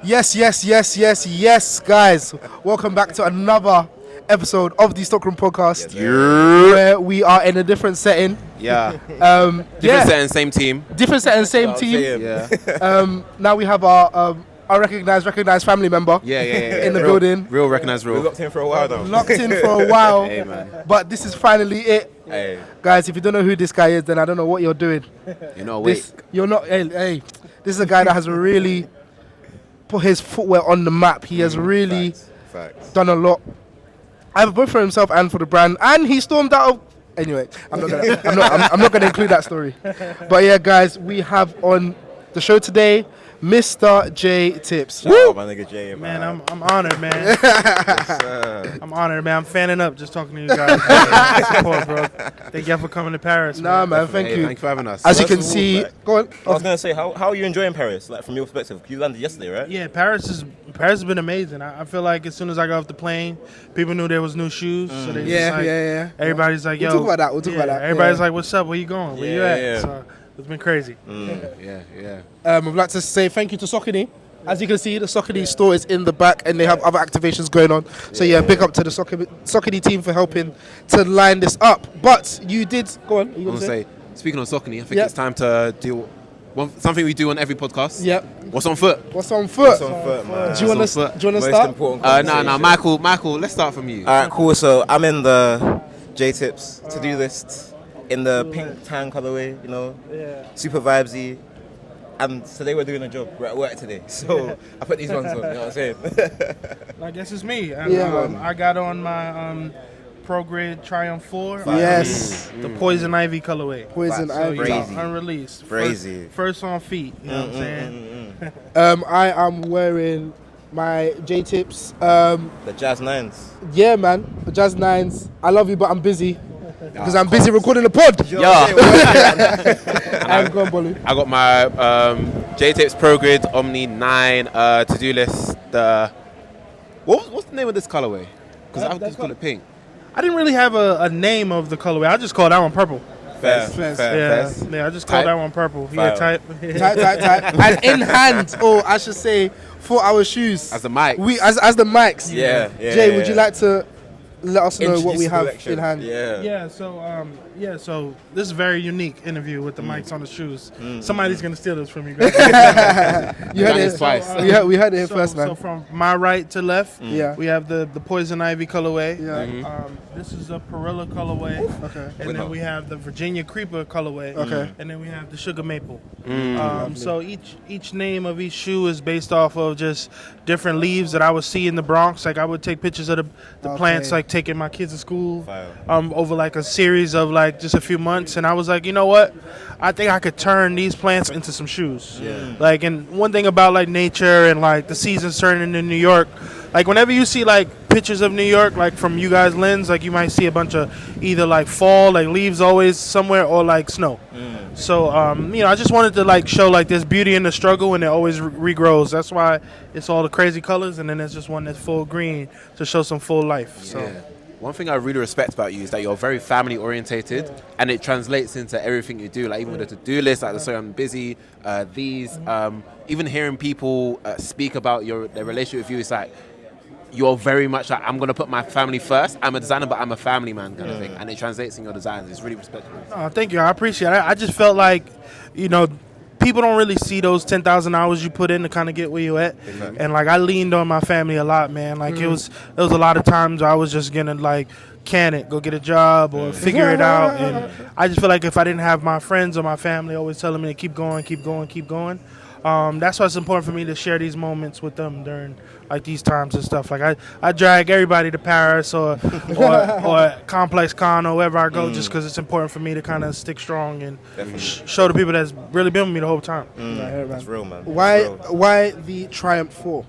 Yes, guys. Welcome back to another episode of the Stockroom podcast, where we are in a different setting. Yeah. Different setting, same team. Different setting, same team. Yeah. Now we have our recognized family member. In the building. Real recognized real. We're locked in for a while though. Hey, man. But this is finally it. Hey. Guys, if you don't know who this guy is, then I don't know what you're doing. You know, wait. You're not. Hey, this is a guy that has really put his footwear on the map. He has really Facts. done a lot, either both for himself and for the brand. And he stormed out of. Anyway, I'm not gonna include that story. But yeah, guys, we have on the show today Mr. J Tips. Shout out my nigga Jay, Man, I'm honored, man. I'm honored, man. I'm fanning up just talking to you guys. Support, bro. Thank y'all for coming to Paris. Nah, man, thank you. Thank you for having us. As you can see, go on. I was gonna say, how are you enjoying Paris? Like from your perspective, you landed yesterday, right? Yeah, Paris has been amazing. I feel like as soon as I got off the plane, people knew there was new shoes. So they just like, everybody's like, yo. We'll talk about that. Everybody's like, what's up? Where you going? Where you at? Yeah. So it's been crazy. Yeah. I'd like to say thank you to Saucony. As you can see, the Saucony store is in the back and they have other activations going on. So yeah, big up to the Saucony team for helping to line this up. But you did, go on. I want to say, speaking of Saucony, I think it's time to do something we do on every podcast. Yep. What's on foot? What's on foot? What's on foot, man? Do you want to Most start? important No, Michael, let's start from you. Alright, cool. So I'm in the J Tips to-do list in the pink tan colorway, you know, super vibesy. And today we're doing a job. We're at work today, so I put these ones on. You know what I'm saying? I guess it's me. I got on my Pro Grid Triumph 4. Yes. The Poison Ivy colorway. Poison Ivy. Crazy. Unreleased. Crazy. First on feet. You know what I'm saying? I am wearing my J Tips. The Jazz 9s. Yeah, man. The Jazz 9s. I love you, but I'm busy. Because I'm busy recording the pod. I'm going, Bolu. I got my J-Tapes Pro Grid Omni 9 to-do list. What's the name of this colorway? Because I just call it pink. I didn't really have a name of the colorway. I just called that one purple. Fair. Yeah, I just called that one purple. Yeah, type. Type. And in hand, or I should say, for our shoes. As the mic. As the mics. Yeah. Jay, would you like to let us know what we have collection. in hand? Yeah. So this is a very unique interview with the mics on the shoes. Somebody's gonna steal this from you guys. You heard it twice. We heard it here first, man. So from my right to left, Yeah. we have the Poison Ivy colorway. Yeah. This is a Perilla colorway. Okay. And then we have the Virginia Creeper colorway. Okay. And then we have the Sugar Maple. So each name of each shoe is based off of just different leaves that I would see in the Bronx. Like I would take pictures of the plants, like taking my kids to school over like a series of like just a few months. And I was like, you know what? I think I could turn these plants into some shoes. Yeah. Like, and one thing about like nature and like the seasons turning in New York, like whenever you see like pictures of New York, like from you guys' lens, like you might see a bunch of either like fall, like leaves always somewhere, or like snow. So, I just wanted to like show like there's beauty in the struggle and it always regrows. That's why it's all the crazy colors, and then there's just one that's full green to show some full life. So. Yeah. One thing I really respect about you is that you're very family orientated, and it translates into everything you do. Like even with the to-do list, like sorry, I'm busy. Even hearing people speak about their relationship with you, it's like you're very much like, I'm gonna put my family first. I'm a designer, but I'm a family man kind of thing, and it translates in your designs. It's really respectful. Oh, thank you. I appreciate it. I just felt like, people don't really see those 10,000 hours you put in to kind of get where you at. Exactly. And like I leaned on my family a lot, man. Like it was a lot of times I was just gonna like go get a job or figure it out. And I just feel like if I didn't have my friends or my family always telling me to keep going, that's why it's important for me to share these moments with them during like these times and stuff. Like I drag everybody to Paris or Complex Con or wherever I go, just because it's important for me to kind of stick strong and show the people that's really been with me the whole time. That's real, man. Why the Triumph 4?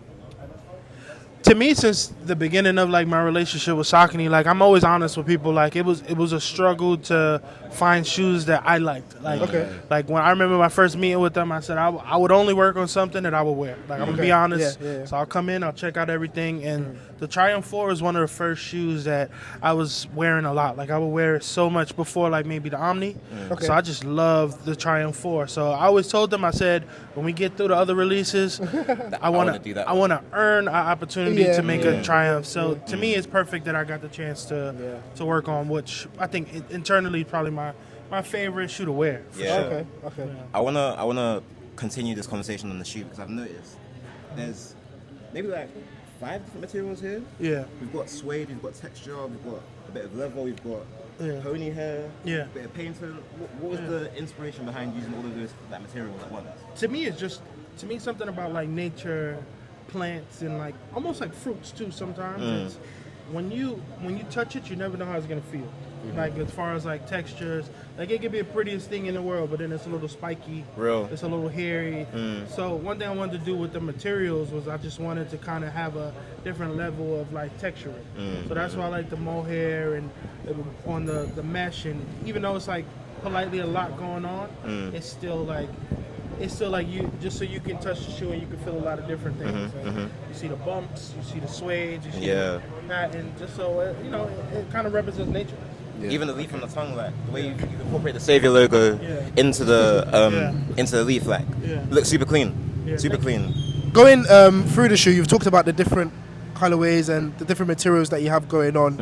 To me, since the beginning of like my relationship with Saucony, like I'm always honest with people. Like it was a struggle to find shoes that I liked. Like like when I remember my first meeting with them, I said I would only work on something that I would wear. Like I'm gonna be honest. So I'll come in, I'll check out everything, and the Triumph 4 is one of the first shoes that I was wearing a lot. Like I would wear it so much before like maybe the Omni. So I just love the Triumph 4. So I always told them, I said, when we get through the other releases, I want to earn an opportunity to make a Triumph. So to me, it's perfect that I got the chance to work on, which I think internally probably my favorite shoe to wear. For sure. Okay. I wanna continue this conversation on the shoe because I've noticed there's maybe like 5 different materials here. Yeah. We've got suede, we've got texture, we've got a bit of leather, we've got pony hair, a bit of painter. What was the inspiration behind using all of that material at once? To me, it's just something about like nature, plants, and like almost like fruits too. Sometimes it's, when you touch it, you never know how it's gonna feel. Like as far as like textures, like it could be the prettiest thing in the world, but then it's a little spiky. It's a little hairy. So one thing I wanted to do with the materials was I just wanted to kind of have a different level of like texture. So that's why I like the mohair and on the mesh, and even though it's like politely a lot going on, it's still like you, just so you can touch the shoe and you can feel a lot of different things. You see the bumps, you see the suede, you see the pattern, just so it kind of represents nature. Even the leaf on the tongue, like the way you incorporate the Savior logo into the leaf, like looks super clean, super clean. Going through the shoe, you've talked about the different colorways and the different materials that you have going on.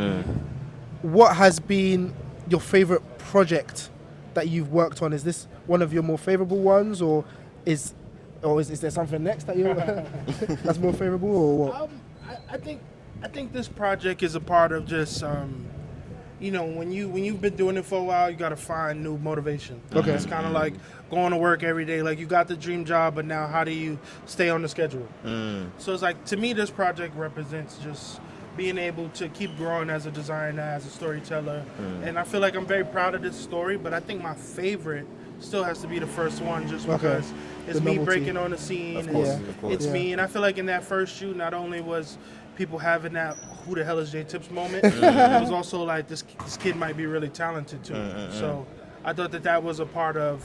What has been your favorite project that you've worked on? Is this one of your more favorable ones, or is there something next that you that's more favorable, or what? I think this project is a part of just when you've been doing it for a while, you got to find new motivation. It's kind of like going to work every day. Like you got the dream job, but now how do you stay on the schedule? So it's like, to me, this project represents just being able to keep growing as a designer, as a storyteller. And I feel like I'm very proud of this story, but I think my favorite still has to be the first one, just because it's me breaking on the scene. Of course. It's me. And I feel like in that first shoot, not only was people having that who the hell is J Tips moment, it was also like this kid might be really talented too. So I thought that was a part of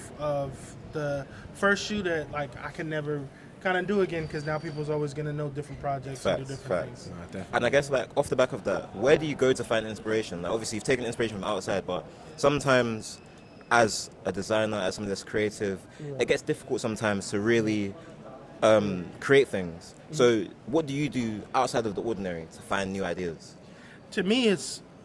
the first shoot that like I can never kind of do again, because now people's always going to know different projects and do different things. And I guess like off the back of that, where do you go to find inspiration? Like, obviously you've taken inspiration from outside, but sometimes as a designer, as somebody that's creative, it gets difficult sometimes to really create things. So what do you do outside of the ordinary to find new ideas? To me,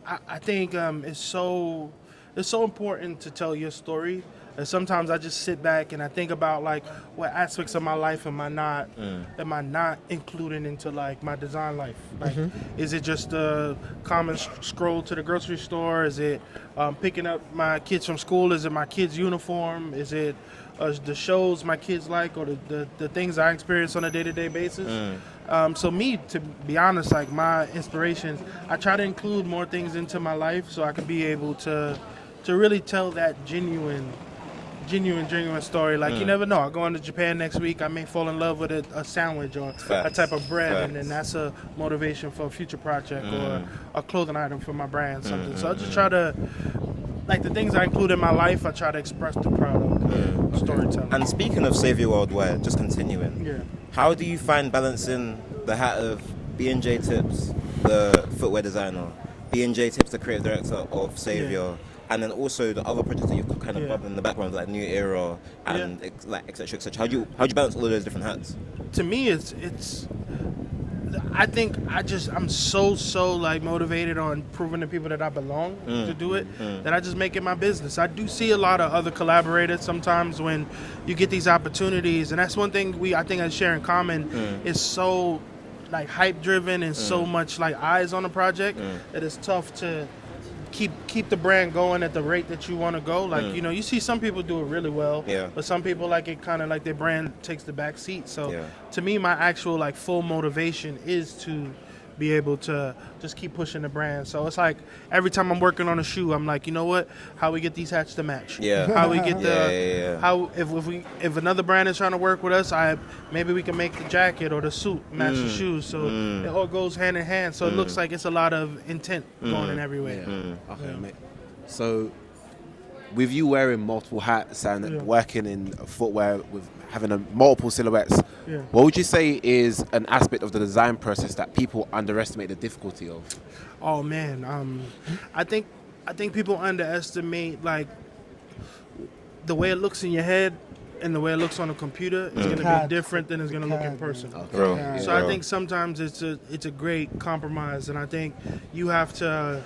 I think it's so important to tell your story. And sometimes I just sit back and I think about like what aspects of my life am I not including into like my design life? Like, is it just a common scroll to the grocery store? Is it picking up my kids from school? Is it my kids' uniform? Is it the shows my kids like, or the things I experience on a day-to-day basis? So me, to be honest, like my inspirations, I try to include more things into my life so I could be able to really tell that genuine story. Like you never know. I'm going to Japan next week. I may fall in love with a sandwich or a type of bread, and then that's a motivation for a future project or a clothing item for my brand, something. So I just try to, like the things I include in my life, I try to express the product storytelling. And speaking of Save Your Worldwide, just continuing, how do you find balancing the hat of being J Tips, the footwear designer, being J Tips, the creative director of Savior, and then also the other projects that you've got kind of bubbling in the background, like New Era and like et cetera, et cetera. How do you balance all of those different hats? To me, it's. I think I'm so like motivated on proving to people that I belong to do it, that I just make it my business. I do see a lot of other collaborators sometimes when you get these opportunities, and that's one thing I think I share in common is so like hype driven and so much like eyes on the project that it's tough to keep the brand going at the rate that you want to go. Like you see some people do it really well, but some people like it kind of like their brand takes the back seat. So to me, my actual like full motivation is to be able to just keep pushing the brand. So it's like every time I'm working on a shoe, I'm like, you know what? How we get these hats to match? Yeah. How we get How if another brand is trying to work with us, maybe we can make the jacket or the suit match the shoes. So it all goes hand in hand. So it looks like it's a lot of intent going in every way. Okay, mate. So, with you wearing multiple hats and working in footwear with having multiple silhouettes, what would you say is an aspect of the design process that people underestimate the difficulty of? Oh man, I think people underestimate like the way it looks in your head and the way it looks on a computer is going to be different than it's going to look in person. So I think sometimes it's a great compromise, and I think you have to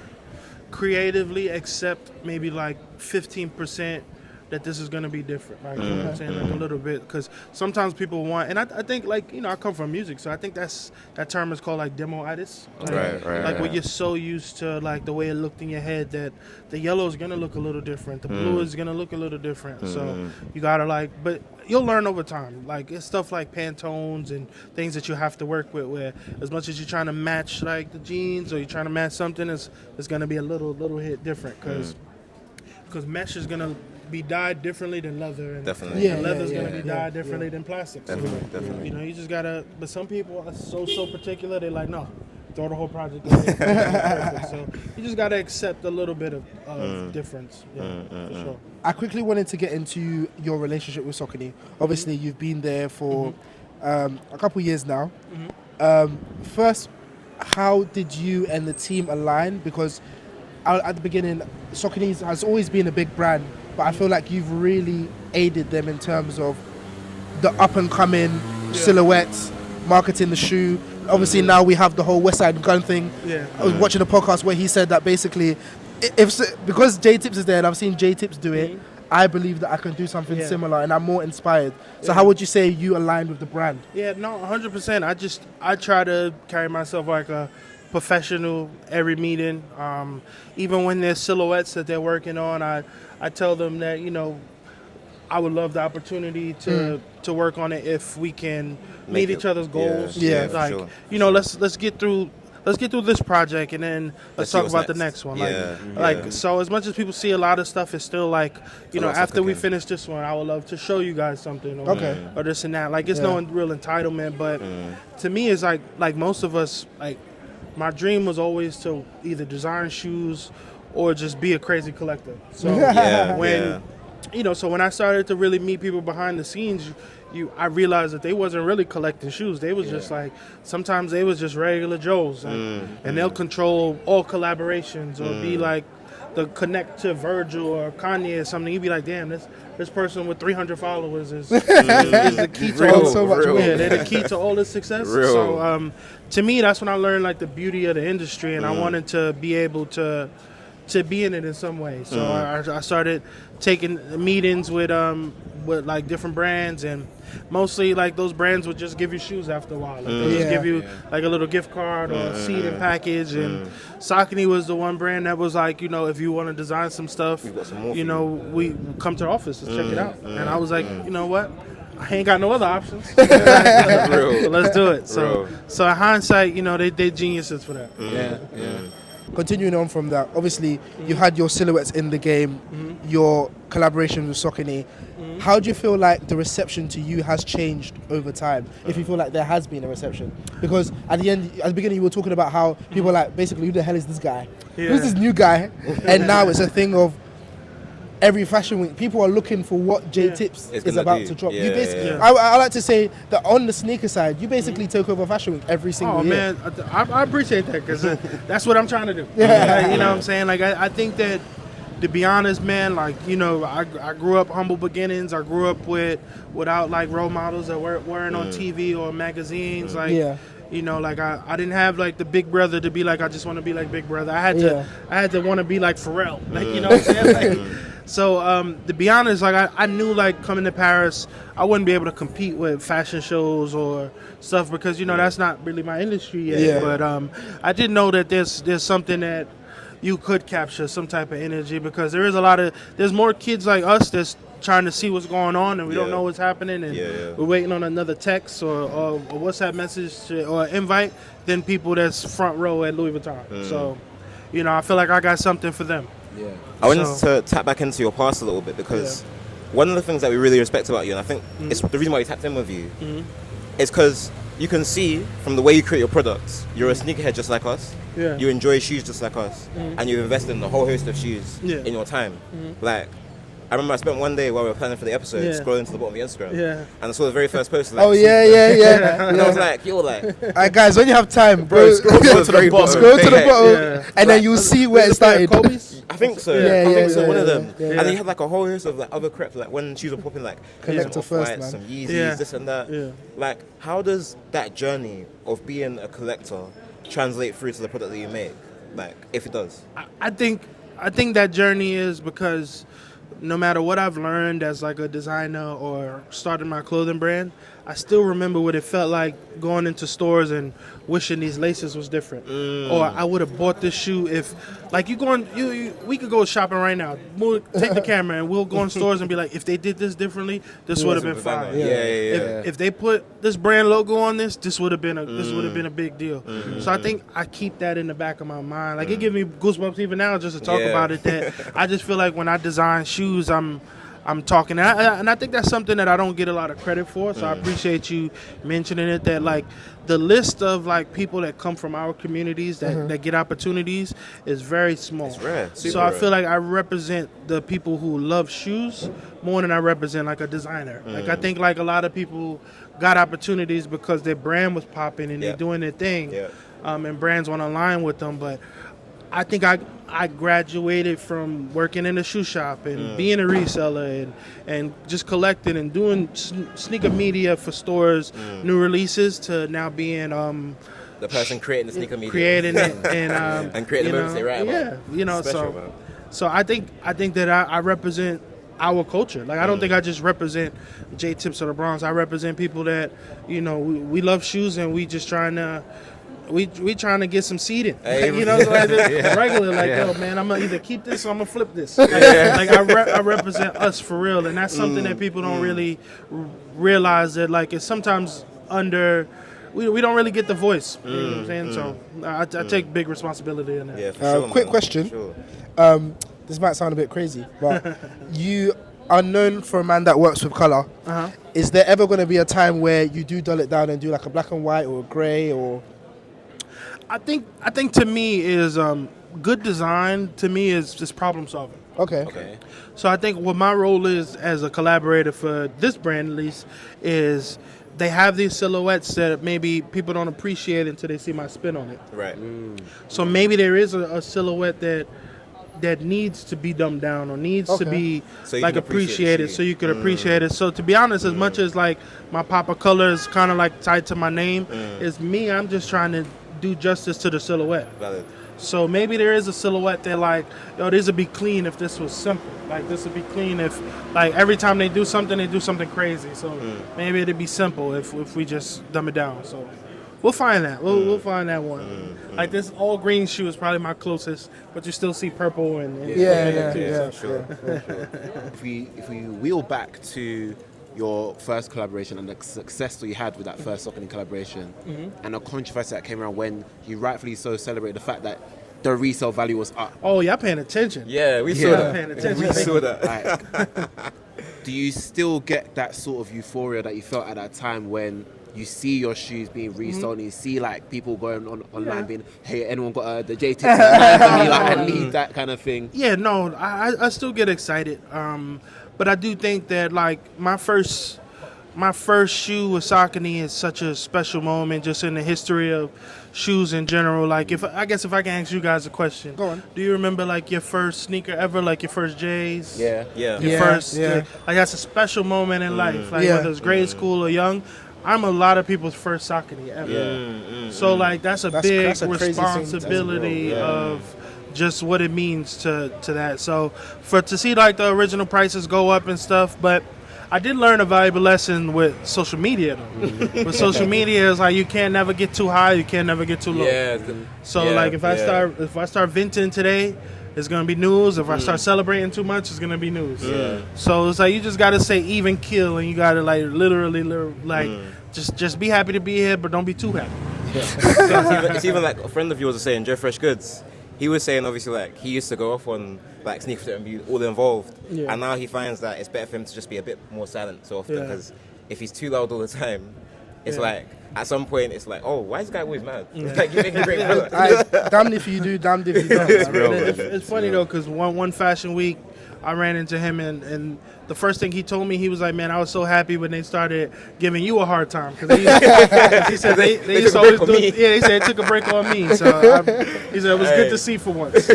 creatively accept maybe like 15% that this is going to be different, like, you know what I'm saying, like a little bit, because sometimes people want, and I think like, you know, I come from music, so I think that term is called like demo-itis, like when you're so used to like the way it looked in your head that the yellow is going to look a little different, the blue is going to look a little different, so you gotta like, but you'll learn over time, like it's stuff like Pantones and things that you have to work with, where as much as you're trying to match like the jeans or you're trying to match something, it's going to be a little hit different, because mesh is going to be dyed differently than leather, and leather's gonna be dyed differently than plastic. So, Definitely. you know, you just gotta. But some people are so particular. They're like, no, throw the whole project away. Perfect. So you just gotta accept a little bit of difference. For sure. I quickly wanted to get into your relationship with Saucony. Obviously, you've been there for a couple years now. First, how did you and the team align? Because at the beginning, Saucony has always been a big brand, but I feel like you've really aided them in terms of the up-and-coming silhouettes, marketing the shoe. Obviously, now we have the whole West Side Gun thing. I was watching a podcast where he said that basically, because J-Tips is there and I've seen J-Tips do it, I believe that I can do something similar, and I'm more inspired. So how would you say you aligned with the brand? Yeah, no, 100%. I try to carry myself like a professional every meeting. Even when there's silhouettes that they're working on, I tell them that, you know, I would love the opportunity to work on it if we can meet each other's goals. Like, sure. You know, let's get through this project, and then let's talk about the next one. So as much as people see a lot of stuff, it's still like, you know, after we finish this one, I would love to show you guys something, or this and that. Like, it's no real entitlement, but to me, it's like most of us, like, my dream was always to either design shoes or just be a crazy collector. So when I started to really meet people behind the scenes, I realized that they wasn't really collecting shoes. They was just like, sometimes they was just regular Joes, and they'll control all collaborations or be like the connect to Virgil or Kanye or something. You'd be like, damn, this person with 300 followers is the key to all so much. They're the key to all this success. So to me, that's when I learned like the beauty of the industry, and I wanted to be able to be in it in some way. So I started taking meetings with like different brands, and mostly like those brands would just give you shoes after a while. Like, they'll just give you like a little gift card or a seed and package. And Saucony was the one brand that was like, you know, if you want to design some stuff, you know, we come to the office to check it out. And I was like, you know what? I ain't got no other options. So let's do it. So in hindsight, you know, they geniuses for that. Continuing on from that, obviously you had your silhouettes in the game, your collaboration with Saucony. How do you feel like the reception to you has changed over time? If you feel like there has been a reception, because at the beginning you were talking about how people were like, basically, who the hell is this guy? Who's this new guy? And now it's a thing of every fashion week, people are looking for what J-Tips is about to drop. You basically, I like to say that on the sneaker side, you basically take over fashion week every single year. Oh man, I appreciate that, because that's what I'm trying to do. You know what I'm saying? Like, I think that, to be honest, man, like, you know, I grew up humble beginnings. I grew up without like role models that weren't on TV or magazines. Like, you know, like I didn't have like the big brother to be like, I just want to be like Big Brother. I had to want to be like Pharrell. Like, you know what I'm saying? Like, so to be honest, like I knew like coming to Paris, I wouldn't be able to compete with fashion shows or stuff, because, you know, that's not really my industry yet. But I did know that there's something that you could capture, some type of energy, because there's more kids like us that's trying to see what's going on, and we don't Yeah. know what's happening, and we're waiting on another text or a WhatsApp message or invite, then people that's front row at Louis Vuitton. So, I feel like I got something for them. Yeah. I wanted to tap back into your past a little bit because one of the things that we really respect about you, and I think it's the reason why we tapped in with you, is because you can see from the way you create your products, you're a sneakerhead just like us. Yeah. You enjoy shoes just like us, and you've invested in a whole host of shoes in your time. Like, I remember I spent one day while we were planning for the episode scrolling to the bottom of your Instagram, and I saw the very first post. Like, and I was like, you're like, Alright, guys, when you have time, bro, scroll to the bottom. Scroll to the bottom, and then you'll see where it started. I think so. Yeah, I think so. yeah, One of yeah, them. yeah. And then you had like a whole host of like other crap, like when shoes were popping, like Collector some first, Off-Whites, man. some Yeezys, this and that. Yeah. Like, how does that journey of being a collector translate through to the product that you make? Like, if it does. I think that journey is because no matter what I've learned as like a designer or starting my clothing brand, I still remember what it felt like going into stores and wishing these laces was different, or I would have bought this shoe if, like, we could go shopping right now. We'll take the camera and we'll go in stores and be like, if they did this differently, this would have been fine. If they put this brand logo on this would have been a big deal. So I think I keep that in the back of my mind. Like, it gives me goosebumps even now just to talk about it. That I just feel like when I design shoes, I'm talking, and I think that's something that I don't get a lot of credit for. So I appreciate you mentioning it. That like the list of like people that come from our communities that get opportunities is very small. It's rare. So I feel like I represent the people who love shoes more than I represent like a designer. Like I think like a lot of people got opportunities because their brand was popping and they're doing their thing, and brands want to align with them, but I think I graduated from working in a shoe shop and being a reseller and just collecting and doing sneaker media for stores, new releases, to now being The person creating the sneaker media. creating it and creating the moments they write about. Yeah, Special, man. so I think that I represent our culture. Like, I don't think I just represent J Tips of the Bronx. I represent people that, we love shoes and we just trying to. We trying to get some seeding, so like regular, like, yo, man, I'm gonna either keep this or I'm gonna flip this. Like I represent us for real, and that's something that people don't really realize, that like it's sometimes under. We don't really get the voice. You know what I'm saying? So I take big responsibility in that. Yeah, for sure, Quick man. question. For sure. This might sound a bit crazy, but you are known for a man that works with color. Is there ever going to be a time where you do dull it down and do like a black and white or a gray or? I think to me is good design. To me is just problem solving. Okay. So I think what my role is as a collaborator for this brand, at least, is they have these silhouettes that maybe people don't appreciate until they see my spin on it. Right. So maybe there is a silhouette that needs to be dumbed down or needs to be So you like can appreciate appreciated, the so you could appreciate it. So to be honest, as much as like my Papa color is kind of like tied to my name, is me. I'm just trying to do justice to the silhouette. Valid. So maybe there is a silhouette that like, yo, this would be clean if this was simple. Like, this would be clean if, like, every time they do something crazy. So maybe it'd be simple if we just dumb it down. So we'll find that. We'll find that one. Like, this all green shoe is probably my closest, but you still see purple and Yeah. Sure. If we wheel back to your first collaboration and the success that you had with that first Saucony collaboration, and the controversy that came around when you rightfully so celebrated the fact that the resale value was up. Oh, y'all paying attention. Yeah, we saw that. Paying attention. We saw that. Like, do you still get that sort of euphoria that you felt at that time when you see your shoes being resold and you see like people going online being, hey, anyone got the JT? I need that kind of thing. Yeah, no, I still get excited. But I do think that like my first shoe with Saucony is such a special moment just in the history of shoes in general. Like, if I can ask you guys a question. Go on. Do you remember like your first sneaker ever, like your first J's? Yeah. Your first, like that's a special moment in life. Like whether it's grade school or young. I'm a lot of people's first Saucony ever. So like that's a big that's a crazy thing. responsibility of just what it means to that. So to see like the original prices go up and stuff, but I did learn a valuable lesson with social media though. With social media, it's like you can't never get too high, you can't never get too low. So like if I start venting today, it's gonna be news. If I start celebrating too much, it's gonna be news. So it's like you just gotta say even kill, and you gotta like literally like just be happy to be here, but don't be too happy. It's even like a friend of yours was saying, Joe Fresh Goods. He was saying obviously like he used to go off on like sneaker fit and be all involved, and now he finds that it's better for him to just be a bit more silent so often, because if he's too loud all the time, it's like at some point it's like, oh, why is this guy always mad? Like you make a great product. Damned if you do, damned if you don't. It's funny though, because one fashion week, I ran into him, and the first thing he told me, he was like, man, I was so happy when they started giving you a hard time. Because he said they used to always do it. Yeah, he said they took a break on me. So he said it was good to see for once.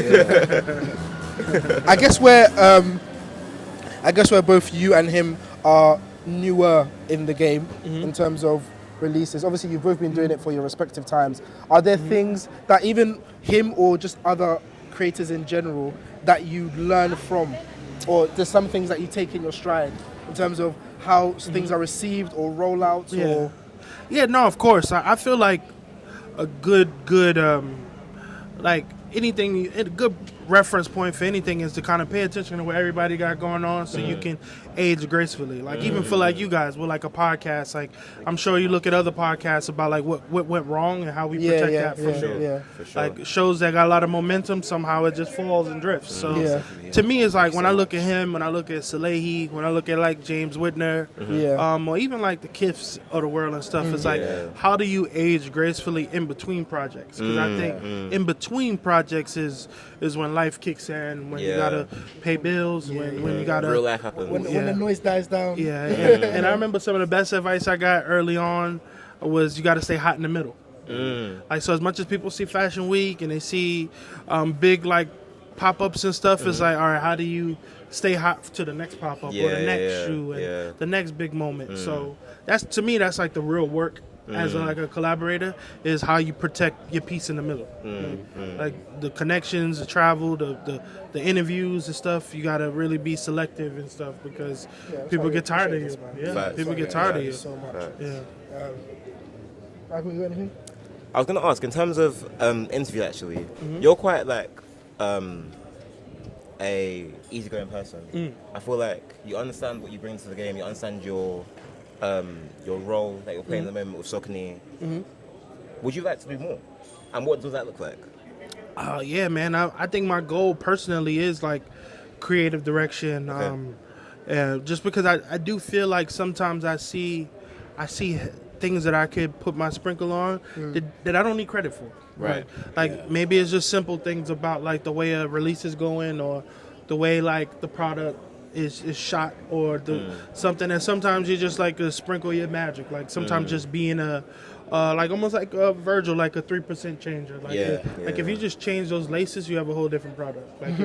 I guess where both you and him are newer in the game in terms of releases. Obviously, you've both been doing it for your respective times. Are there things that even him or just other creators in general that you learn from? Or there's some things that you take in your stride in terms of how things are received or rollouts? Yeah, no, of course. I feel like a good like anything, a good reference point for anything is to kind of pay attention to what everybody got going on, so you can age gracefully. Like even for like you guys with like a podcast, like I'm sure you look at other podcasts about like what went wrong and how we protect that from For sure. like shows that got a lot of momentum, somehow it just falls and drifts. So to me, it's like when I look at him, when I look at Salehi, when I look at like James Whitner, or even like the Kifs of the world and stuff, it's like how do you age gracefully in between projects? Because I think in between projects is when life kicks in, when you gotta pay bills, when you gotta real life happens. When the noise dies down. And I remember some of the best advice I got early on was you gotta stay hot in the middle. Like, so as much as people see Fashion Week and they see big like pop-ups and stuff, it's like, all right, how do you stay hot to the next pop-up or the next shoe and the next big moment? So that's, to me, that's like the real work as like a collaborator, is how you protect your piece in the middle. Like the connections, the travel, the interviews and stuff, you gotta really be selective and stuff, because people get tired of you. People get tired of you. So much. Michael, you got anything? I was gonna ask, in terms of interview, actually, you're quite like a easygoing person. I feel like you understand what you bring to the game. You understand your role that you're playing at the moment with Saucony. Would you like to do more? And what does that look like? Yeah, man. I think my goal personally is like creative direction. Just because I do feel like sometimes I see things that I could put my sprinkle on that I don't need credit for. Right. Like maybe it's just simple things about like the way a release is going, or the way like the product is shot, or the something. And sometimes you just like to sprinkle your magic. Like sometimes just being a like almost like a Virgil, like a 3% changer. Like if you just change those laces, you have a whole different product. Like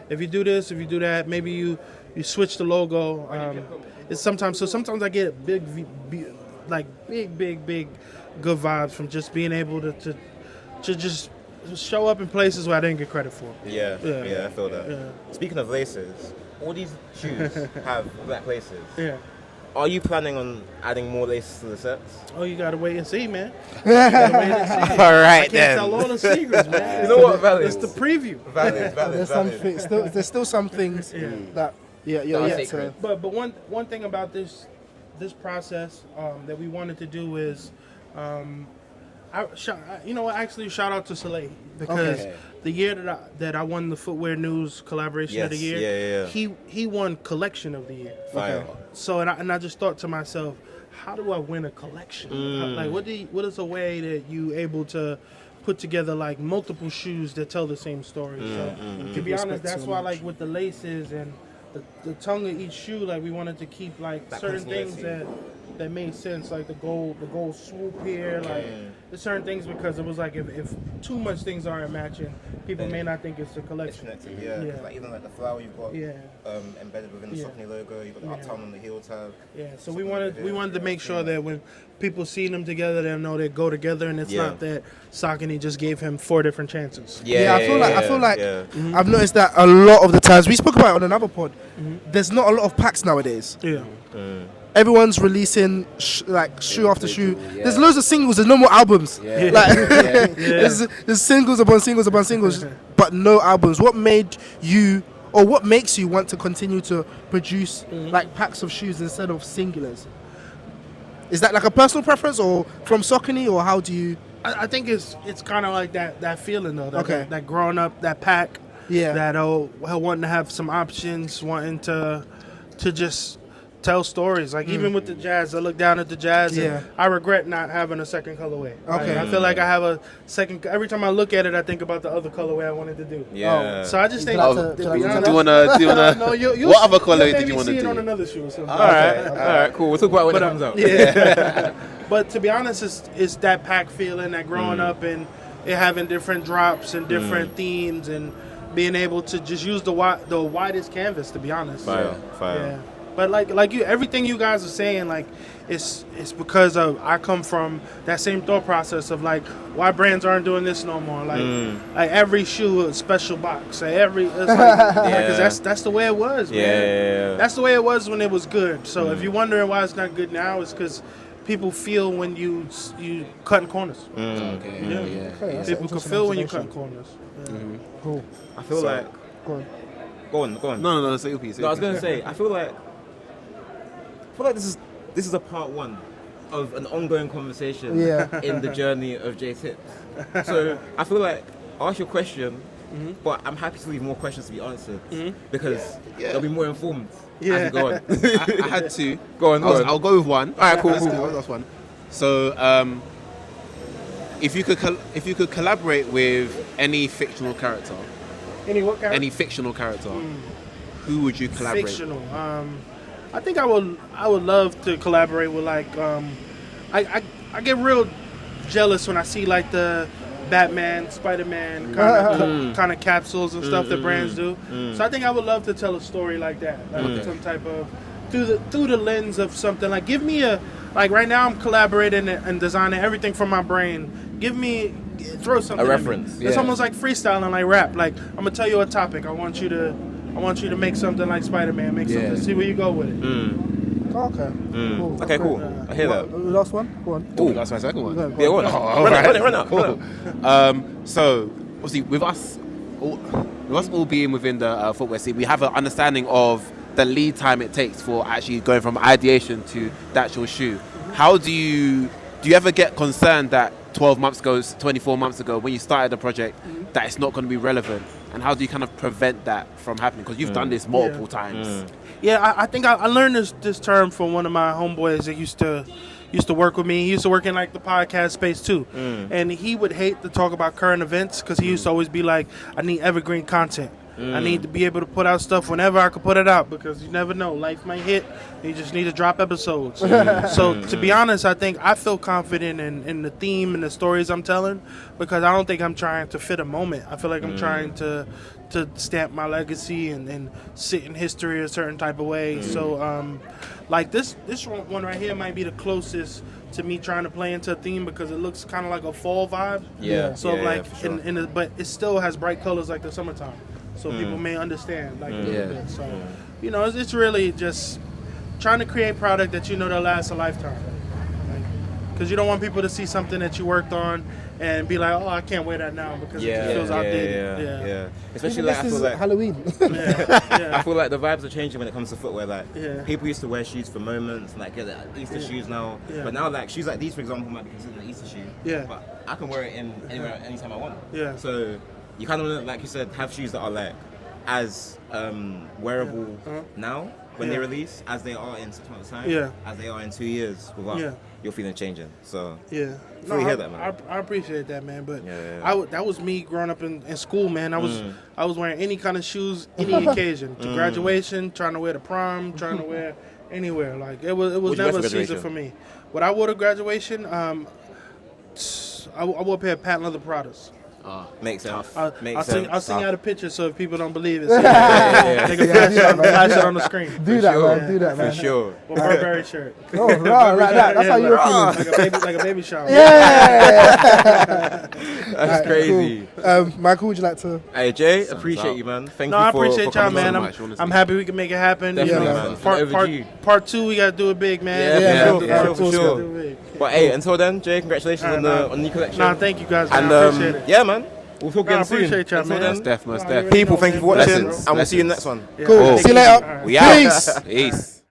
if you do this, if you do that, maybe you switch the logo. It's sometimes I get big good vibes from just being able to just show up in places where I didn't get credit for. Yeah, I feel that. Yeah. Speaking of laces, all these shoes have black laces. Yeah. Are you planning on adding more laces to the sets? Oh, you gotta wait and see, man. You gotta wait and see. All right, I can't tell all the secrets, man. You know what, valid? It's the preview. Valid. There's still some things that you're yet to. But one thing about this process that we wanted to do is, actually shout out to Soleil, because the year that I won the Footwear News Collaboration of the Year, he won Collection of the Year. So and I just thought to myself, how do I win a collection? Like what is a way that you able to put together like multiple shoes that tell the same story? So to be honest, that's why like with the laces and the tongue of each shoe, like we wanted to keep like that certain things that made sense, like the gold swoop here, like there's certain things, because it was like if too much things aren't matching, people may not think it's a collection. Like even like the flower you've got embedded within the Saucony logo, you've got the Uptown on the heel tab. So we wanted to make sure that when people see them together, they know they go together, and it's not that Saucony just gave him 4 different chances. I feel like I've noticed that a lot of the times, we spoke about it on another pod, there's not a lot of packs nowadays. everyone's releasing like shoe after shoe. Yeah. There's loads of singles. There's no more albums. Yeah. Like Yeah. there's singles upon singles upon singles, but no albums. What made you, or what makes you want to continue to produce like packs of shoes instead of singulars? Is that like a personal preference, or from Saucony, or how do you? I think it's kind of like that feeling though. That growing up, that pack. Yeah. That wanting to have some options, wanting to just tell stories. Like even with the Jazz, I look down at the Jazz and I regret not having a second colorway. Okay. I feel like I have a second. Every time I look at it, I think about the other colorway I wanted to do. Yeah. So I just think. Do you wanna? No, What other color you'll did you want to see it do? on another shoe or something. All right, cool. We'll talk about it when it comes out. Yeah. But to be honest, it's that pack feeling, that growing up and it having different drops and different themes and being able to just use the widest canvas. To be honest. Fire. Yeah. But like you, everything you guys are saying, like it's because of I come from that same thought process of like why brands aren't doing this no more. Like every shoe a special box. Because that's the way it was. Yeah, Man. yeah. That's the way it was when it was good. So if you're wondering why it's not good now, it's because people feel when you cutting corners. Okay. Yeah. People can feel when you cutting corners. Yeah. Cool. I feel like. Go on. No. Say your piece. No, I was gonna say. I feel like this is a part one of an ongoing conversation in the journey of J Tips. So I feel like I'll ask your question, but I'm happy to leave more questions to be answered because they'll be more informed as we go on. I had to. Go on. I'll go with one. All right, cool. That's one. So, if you could collaborate with any fictional character, Any fictional character, who would you collaborate? Fictional. I think I would love to collaborate with like I get real jealous when I see like the Batman, Spider-Man kind of capsules and stuff that brands do. So I think I would love to tell a story like that, like some type of through the lens of something. Like give me like right now I'm collaborating and designing everything from my brain. Throw something. A reference. It's almost like freestyling, like rap. Like I'm gonna tell you a topic. I want you to make something like Spider-Man. Make something. See where you go with it. Okay. Cool. Okay, cool. I hear that. Last one. Go on. Oh, that's my second one. Go on. Yeah, go on. Run out. Cool. So obviously with us all being within the footwear scene, we have an understanding of the lead time it takes for actually going from ideation to the actual shoe. How do you ever get concerned that 12 months ago, 24 months ago, when you started the project, that it's not going to be relevant? And how do you kind of prevent that from happening? Because you've done this multiple times. Yeah, I think I learned this term from one of my homeboys that used to work with me. He used to work in like the podcast space too, and he would hate to talk about current events because he used to always be like, "I need evergreen content. I need to be able to put out stuff whenever I can put it out because you never know, life might hit. You just need to drop episodes." So to be honest, I think I feel confident in the theme and the stories I'm telling because I don't think I'm trying to fit a moment. I feel like I'm trying to stamp my legacy and sit in history a certain type of way. So like this one right here might be the closest to me trying to play into a theme because it looks kind of like a fall vibe. Yeah. So yeah, like for sure. but it still has bright colors like the summertime. So people may understand like a little bit. So it's really just trying to create product that that'll last a lifetime. Because you don't want people to see something that you worked on and be like, "Oh, I can't wear that now because it just feels outdated." Yeah. Especially like I feel like Halloween. I feel like the vibes are changing when it comes to footwear. Like people used to wear shoes for moments, like get the Easter shoes now. Yeah. But now like shoes like these, for example, might be considered an Easter shoe. Yeah. But I can wear it in anywhere, anytime I want. Yeah. So you kind of, like you said, have shoes that are like as wearable now when they release as they are in 6 months' time. Yeah. As they are in 2 years without your feeling changing. So yeah. fully hear that, man. I appreciate that, man. But Yeah. that was me growing up in school, man. I was wearing any kind of shoes, any occasion. To graduation, trying to wear to prom, trying to wear anywhere. Like it was What'd you wear never for a season graduation? for me. What I wore to graduation, I wore a pair of patent leather Pradas. Makes sense. I'll send you out a picture so if people don't believe it, they can flash it on the screen. Do that, man. For sure. Or Burberry shirt. Oh, right, like that. That's how you're feeling. Like a baby shower. Yeah. That's crazy. Cool. Michael, would you like to? Hey Jay, Sounds appreciate out. you, man. Thank No, you I for appreciate y'all, coming man. on. I'm happy we can make it happen. Definitely, Yeah, man. Part, Overdue. part 2, we gotta do it big, man. Yeah, Yeah, for sure. But hey, until then, Jay, congratulations on the new collection. Nah, thank you guys. Man. And I appreciate it. yeah, man, we'll talk Nah, I again soon. appreciate y'all, Until man. then, Most def. people, thank you for watching, Blessings. and we'll see you in the next one. Yeah. Cool. Cool. See you later. We out. Peace. Peace.